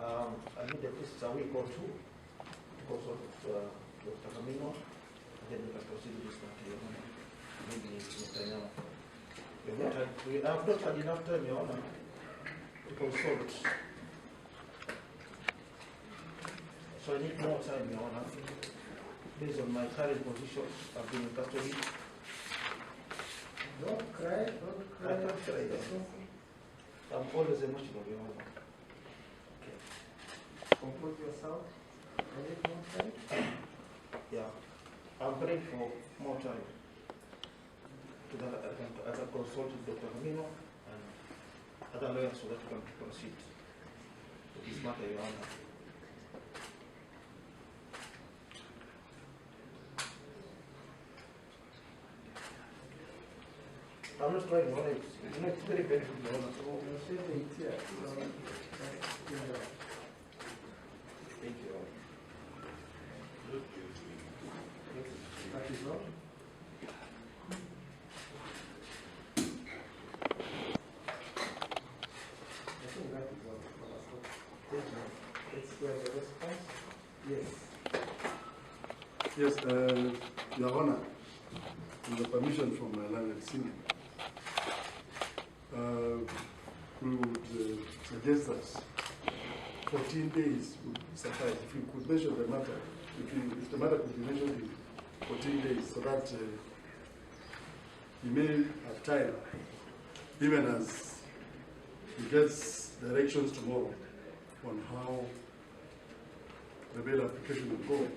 I need at least a week or two to consult with Dr. Camino, and then we can proceed with this matter. Maybe Mr. Nyama. We have not had enough time, Your Honor, to consult. So I need more time, Your Honor. Based on my current position, I've been in custody. Don't cry, don't cry. I can't cry, I'm always emotional, Your Honor. Okay. Compose yourself. I need more time. Yeah. I'm praying for more time. So that I can consult with Dr. Camino and other lawyers so that we can proceed with this matter, Your Honor. I'm not trying, Your Honor. It's very painful, Your Honor. So you say the tear. Thank you, Your Honor. That is all. I think that is all. Let's hear the response. Yes. Yes, Your Honor, with the permission from my learned senior, we would suggest that 14 days would suffice. If you could measure the matter, if the matter could be measured in 14 days, so that he may have time, even as he gets directions tomorrow on how the bail application will go,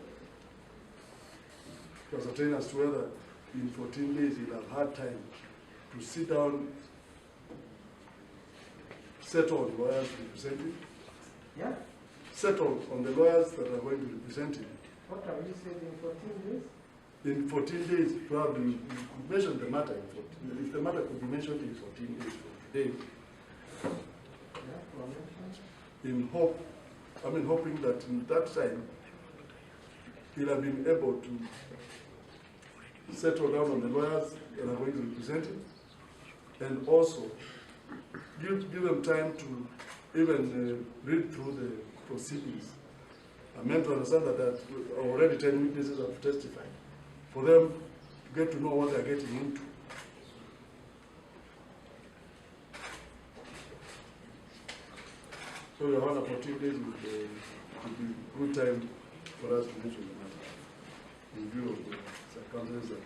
to ascertain as to whether in 14 days he'll have had time to sit down, settle on lawyers representing, Yeah? settle on the lawyers that are going to represent him. What have you said in 14 days? In 14 days, probably you could measure the matter in 14 days. If the matter could be measured in 14 days from today, Yeah, for mention. hoping that in that time he'll have been able to settle down on the lawyers that are going to represent him, and also give them time to even read through the proceedings. I'm meant to understand that already 10 witnesses have testified, for them to get to know what they're getting into. So Your Honor, 14 days would be good time for us to mention the matter in view of the circumstances that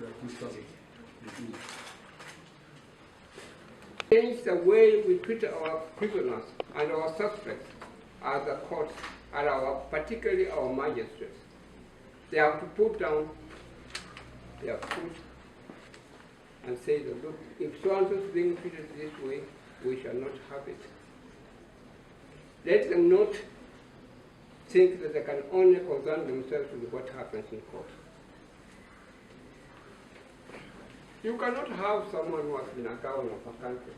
we are constantly in. Change the way we treat our prisoners and our suspects as the courts and particularly our magistrates. They have to put down their foot and say that, look, if so-and-so is being treated this way, we shall not have it. Let them not think that they can only concern themselves with what happens in court. You cannot have someone who has been a governor of a country,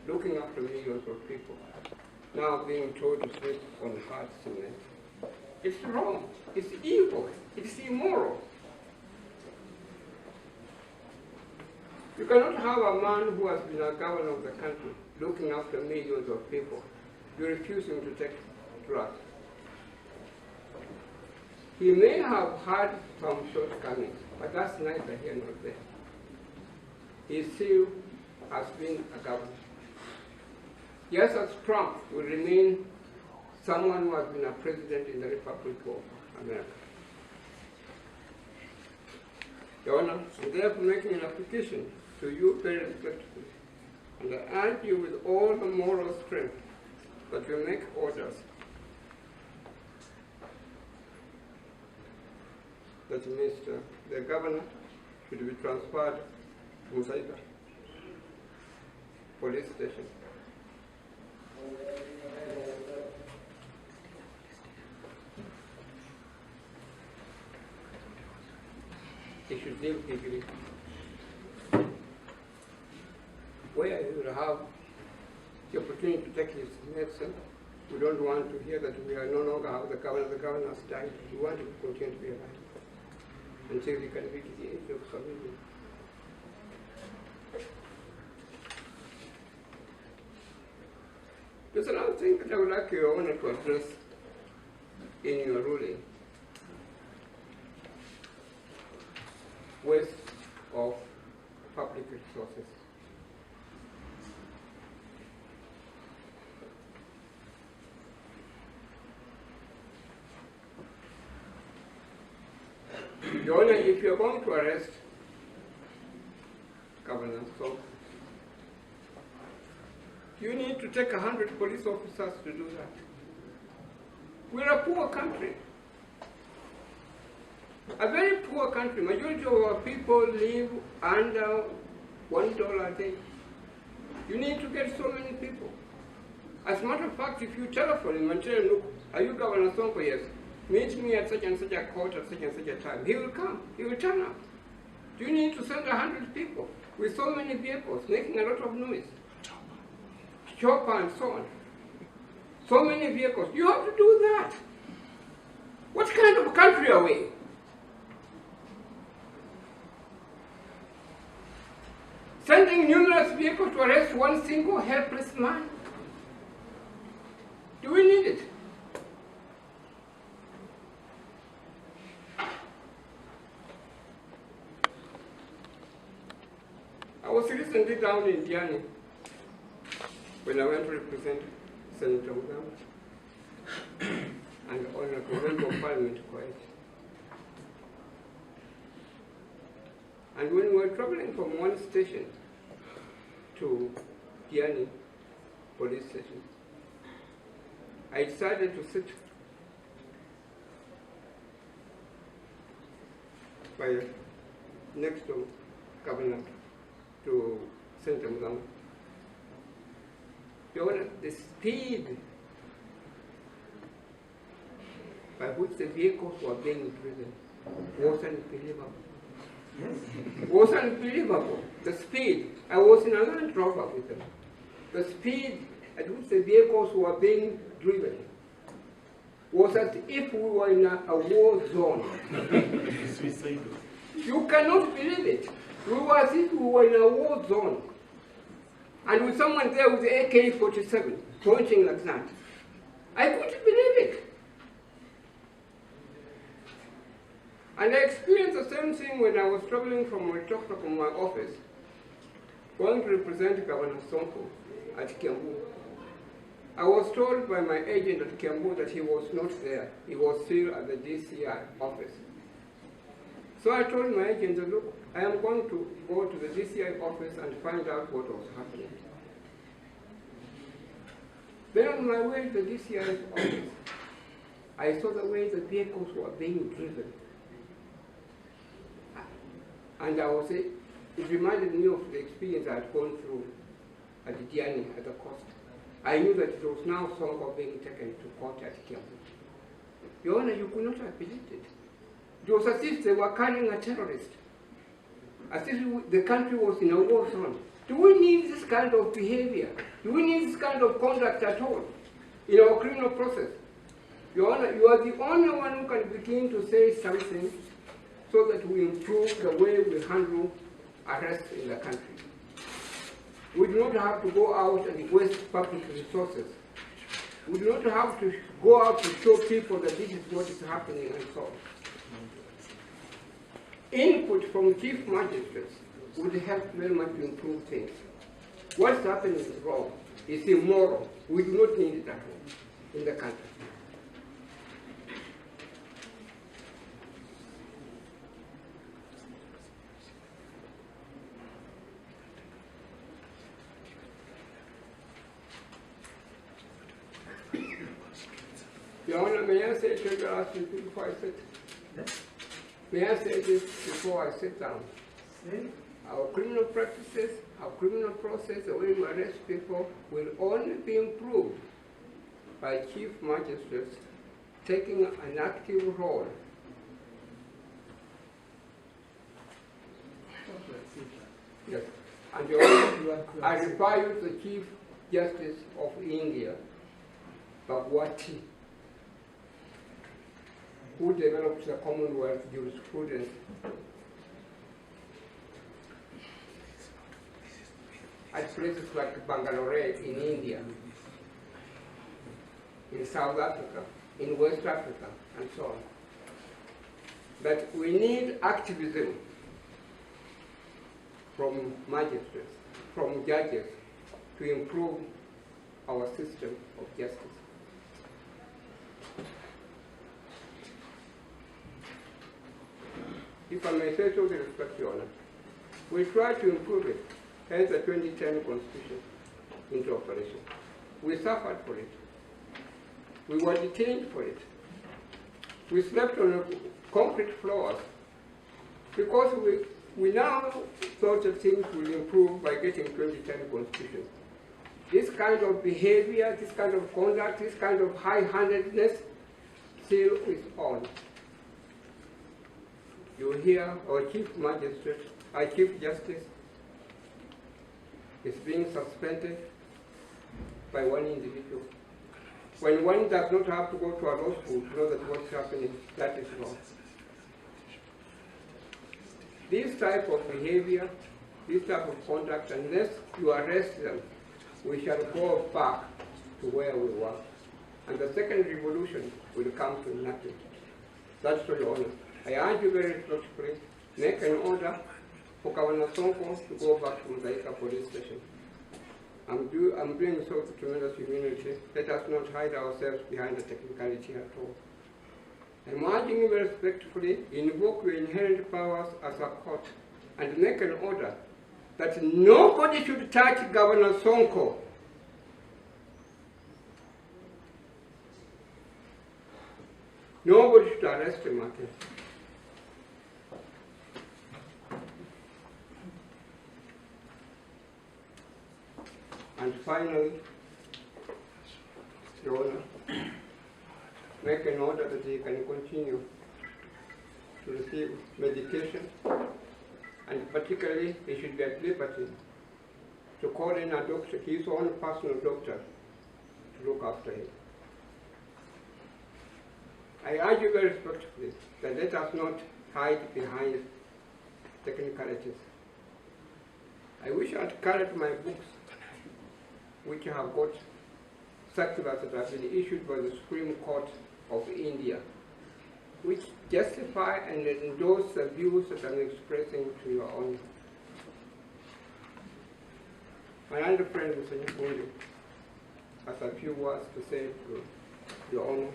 looking after millions of people, now being told to sleep on hard cement. It's wrong, it's evil, it's immoral. You cannot have a man who has been a governor of the country, looking after millions of people. You refuse him to take drugs. He may have had some shortcomings, but that's neither here nor there. He still has been a governor. Yes, as Trump will remain someone who has been a president in the Republic of America. Your Honor, I'm therefore making an application to you very respectfully, and I urge you with all the moral strength that you make orders that the governor should be transferred to Musaika police station. He should live legally, where he will have the opportunity to take his medicine. We don't want to hear that we are no longer have the governor has died. We want him to continue to be alive until he can reach the age of communion. There's another thing that I would like Your Honor to address in your ruling. Waste of public resources. Your Honor, if you're going to arrest Governor Sonko, you need to take 100 police officers to do that. We're a poor country. A very poor country. Majority of our people live under $1 a day. You need to get so many people. As a matter of fact, if you telephone him and tell him, look, are you Governor Sonko? Yes. Meet me at such and such a court at such and such a time. He will come. He will turn up. You need to send 100 people with so many vehicles making a lot of noise. Chopper and so on. So many vehicles. You have to do that. What kind of country are we? Sending numerous vehicles to arrest one single helpless man? Do we need it? I was recently down in Diani when I went to represent Senator Mugamba and Honorable Member of Parliament Cries. And when we were traveling from one station to Diani police station, I decided to sit by next to Governor, to Senator Mugamba. The speed by which the vehicles were being driven was unbelievable. Yes. Was unbelievable. The speed. I was in a Land Rover with them. The speed at which the vehicles were being driven was as if we were in a war zone. You cannot believe it. We were as if we were in a war zone. And with someone there with the AK-47 pointing like that. I couldn't believe it. And I experienced the same thing when I was traveling from my office, going to represent Governor Sonko at Kiambu. I was told by my agent at Kiambu that he was not there. He was still at the DCI office. So I told my agent that, look, I am going to go to the DCI office and find out what was happening. Then on my way to the DCI office, I saw the way the vehicles were being driven. And it reminded me of the experience I had gone through at the Diani at the coast. I knew that it was now Sonko being taken to court at Kiambu. Your Honor, you could not have believed it. It was as if they were carrying a terrorist. As if the country was in a war zone. Do we need this kind of behavior? Do we need this kind of conduct at all in our criminal process? Your Honor, you are the only one who can begin to say something so that we improve the way we handle arrests in the country. We do not have to go out and waste public resources. We do not have to go out to show people that this is what is happening and so on. Input from chief magistrates would help very much to improve things. What's happening is wrong. It's immoral. We do not need it at all in the country. Your Honor, may I say to you, ask you before I sit? Yes. May I say this before I sit down? Say. Our criminal practices, our criminal process, the way we arrest people will only be improved by chief magistrates taking an active role. Yes. And Your Honor, I refer you to the Chief Justice of India, Bhagwati, who developed the Commonwealth jurisprudence. At places like Bangalore in India. in South Africa, in West Africa, and so on. But we need activism from magistrates, from judges, to improve our system of justice. If I may say so with respect, Your Honor, we try to improve it, hence the 2010 Constitution into operation. We suffered for it. We were detained for it. We slept on concrete floors because we now thought that things will improve by getting 2010 Constitution. This kind of behavior, this kind of conduct, this kind of high-handedness still is on. You hear our Chief Magistrate, our Chief Justice is being suspended by one individual. When one does not have to go to a law school to know that what's happening, that is wrong. This type of behavior, this type of conduct, unless you arrest them, we shall go back to where we were. And the second revolution will come to nothing. That's all, Your Honor. I urge you very respectfully, make an order for Governor Sonko to go back to Mzaika police station. I'm doing so with tremendous humility. Let us not hide ourselves behind the technicality at all. I'm urging you very respectfully, invoke your inherent powers as a court and make an order that nobody should touch Governor Sonko. Nobody should arrest him again. And finally, Your Honor, make an order that he can continue to receive medication, and particularly he should be at liberty to call in a doctor, his own personal doctor, to look after him. I urge you very respectfully that let us not hide behind technicalities. I wish I'd carried my books, which have got circulars that have been issued by the Supreme Court of India, which justify and endorse the views that I'm expressing to Your Honor. My other friend, Mr. Nyakundi, has a few words to say to Your Honor.